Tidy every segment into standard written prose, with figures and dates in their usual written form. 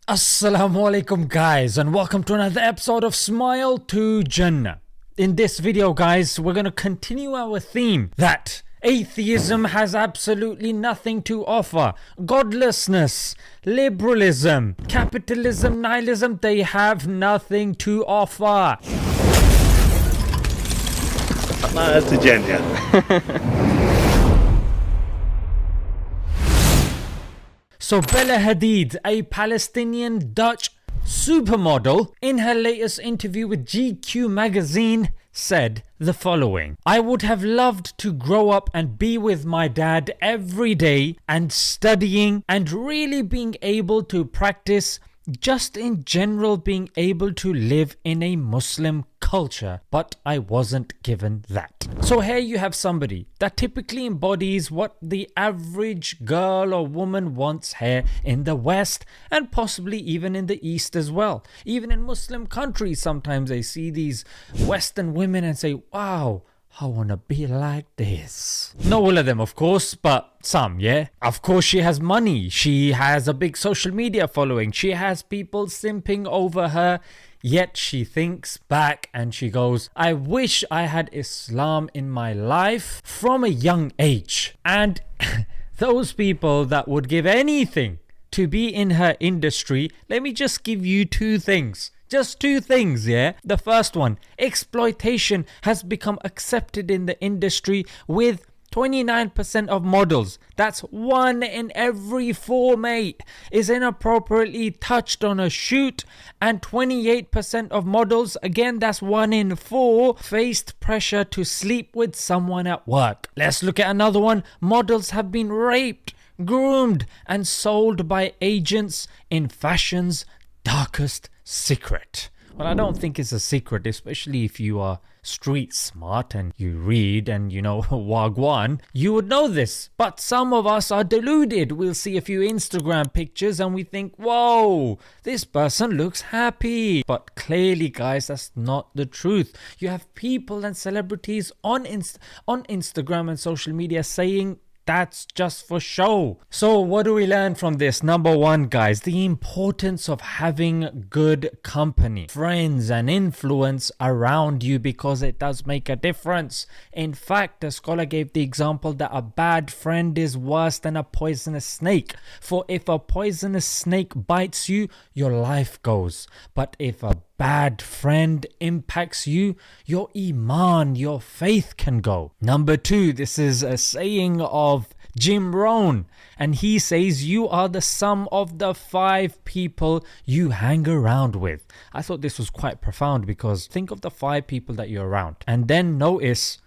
Assalamu alaikum guys, and welcome to another episode of Smile to Jannah. In this video guys, we're going to continue our theme that atheism has absolutely nothing to offer. Godlessness, liberalism, capitalism, nihilism, they have nothing to offer. To Jannah. So Bella Hadid, a Palestinian Dutch supermodel, in her latest interview with GQ magazine said the following: I would have loved to grow up and be with my dad every day and studying and really being able to practice, just in general being able to live in a Muslim culture, but I wasn't given that. So here you have somebody that typically embodies what the average girl or woman wants here in the West, and possibly even in the East as well. Even in Muslim countries, sometimes they see these Western women and say, wow, I wanna be like this. Not all of them, of course, but some, yeah? Of course, she has money. She has a big social media following. She has people simping over her. Yet she thinks back and she goes, I wish I had Islam in my life from a young age. And those people that would give anything to be in her industry, let me just give you two things. Just two things, yeah? The first one, exploitation has become accepted in the industry with 29% of models, that's 1 in every 4 mate, is inappropriately touched on a shoot, and 28% of models, again that's 1 in 4, faced pressure to sleep with someone at work. Let's look at another one. Models have been raped, groomed and sold by agents in fashion's darkest secret. Well, I don't think it's a secret, especially if you are street smart and you read and you know Wagwan, you would know this. But some of us are deluded. We'll see a few Instagram pictures and we think, whoa, this person looks happy. But clearly, guys, that's not the truth. You have people and celebrities on Instagram and social media saying that's just for show. So what do we learn from this? Number one, guys, the importance of having good company, friends and influence around you, because it does make a difference. In fact, a scholar gave the example that a bad friend is worse than a poisonous snake. For if a poisonous snake bites you, your life goes. But if a bad friend impacts you, your iman, your faith can go. Number two, this is a saying of Jim Rohn, and he says you are the sum of the 5 people you hang around with. I thought this was quite profound, because think of the 5 people that you're around and then notice,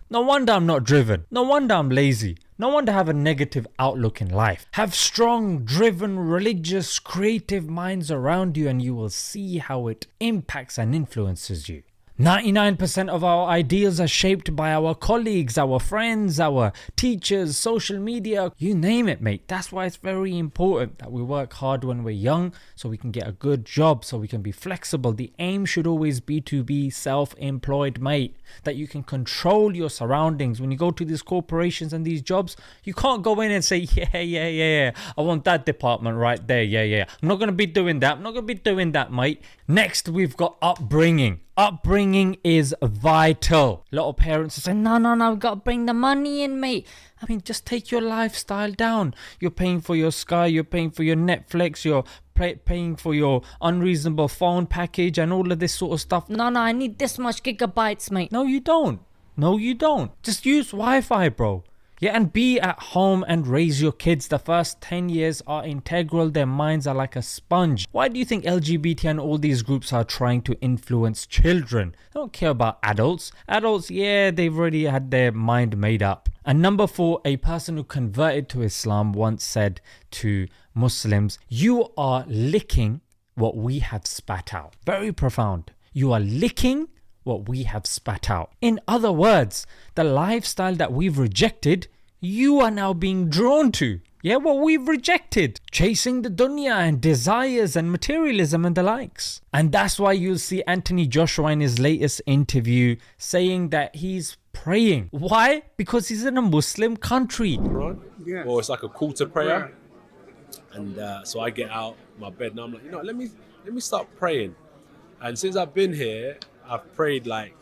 no wonder I'm not driven, no wonder I'm lazy, no wonder I have a negative outlook in life. Have strong, driven, religious, creative minds around you and you will see how it impacts and influences you. 99% of our ideals are shaped by our colleagues, our friends, our teachers, social media, you name it, mate. That's why it's very important that we work hard when we're young so we can get a good job, so we can be flexible. The aim should always be to be self-employed, mate, that you can control your surroundings. When you go to these corporations and these jobs, you can't go in and say, yeah, I want that department right there, yeah. I'm not going to be doing that, mate. Next, we've got upbringing. Upbringing is vital. A lot of parents are saying, no, we've got to bring the money in, mate. I mean, just take your lifestyle down. You're paying for your Sky, you're paying for your Netflix, you're paying for your unreasonable phone package and all of this sort of stuff. No, I need this much gigabytes, mate. No, you don't. Just use Wi-Fi, bro. Yeah, and be at home and raise your kids. The first 10 years are integral. Their minds are like a sponge. Why do you think LGBT and all these groups are trying to influence children? They don't care about adults. Adults, yeah, they've already had their mind made up. And number 4, a person who converted to Islam once said to Muslims, you are licking what we have spat out. Very profound. You are licking what we have spat out. In other words, the lifestyle that we've rejected, you are now being drawn to. Yeah, what we've rejected. Chasing the dunya and desires and materialism and the likes. And that's why you'll see Anthony Joshua in his latest interview saying that he's praying. Why? Because he's in a Muslim country. Right? Yeah. Or it's like a call to prayer. And so I get out my bed and I'm like, let me start praying. And since I've been here, I've prayed like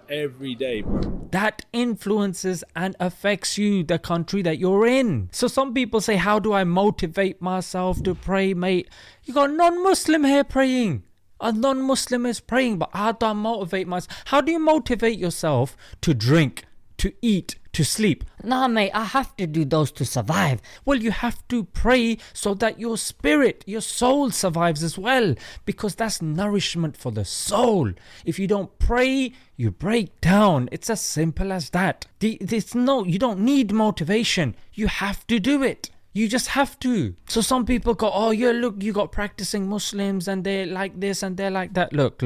every day, bro. That influences and affects you, the country that you're in. So some people say, how do I motivate myself to pray, mate? You got a non-Muslim here praying. A non-Muslim is praying, but how do I motivate myself? How do you motivate yourself to drink, to eat, to sleep? Nah, mate, I have to do those to survive. Well, you have to pray so that your spirit, your soul survives as well, because that's nourishment for the soul. If you don't pray, you break down. It's as simple as that. You don't need motivation. You have to do it. You just have to. So some people go, oh yeah, look, you got practicing Muslims and they're like this and they're like that. Look.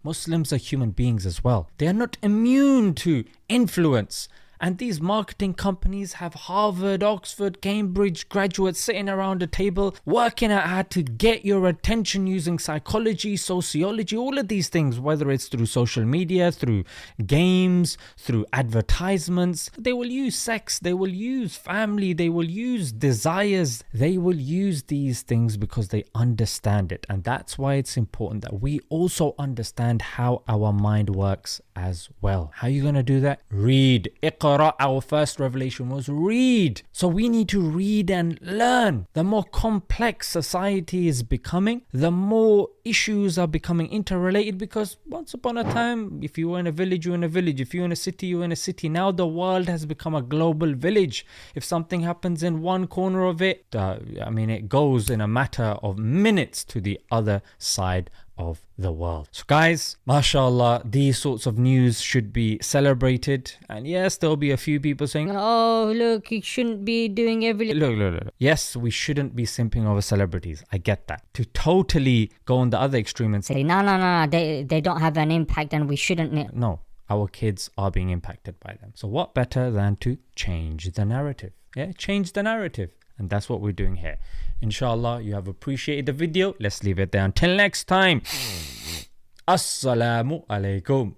Muslims are human beings as well. They are not immune to influence. And these marketing companies have Harvard, Oxford, Cambridge graduates sitting around a table working out how to get your attention using psychology, sociology, all of these things, whether it's through social media, through games, through advertisements. They will use sex, they will use family, they will use desires. They will use these things because they understand it. And that's why it's important that we also understand how our mind works as well. How are you going to do that? Read. Iqra. Our first revelation was read. So we need to read and learn. The more complex society is becoming, the more issues are becoming interrelated, because once upon a time, if you were in a village, you're in a village. If you're in a city, you're in a city. Now the world has become a global village. If something happens in one corner of it, it goes in a matter of minutes to the other side of the world. So guys, mashallah, these sorts of news should be celebrated. And yes, there'll be a few people saying, oh look, you shouldn't be doing everything. Look. Yes, we shouldn't be simping over celebrities. I get that. To totally go on the other extreme and say, no, they don't have an impact and we shouldn't. No, our kids are being impacted by them. So what better than to change the narrative? Yeah, change the narrative. And that's what we're doing here. Inshallah, you have appreciated the video. Let's leave it there. Until next time. Assalamu alaikum.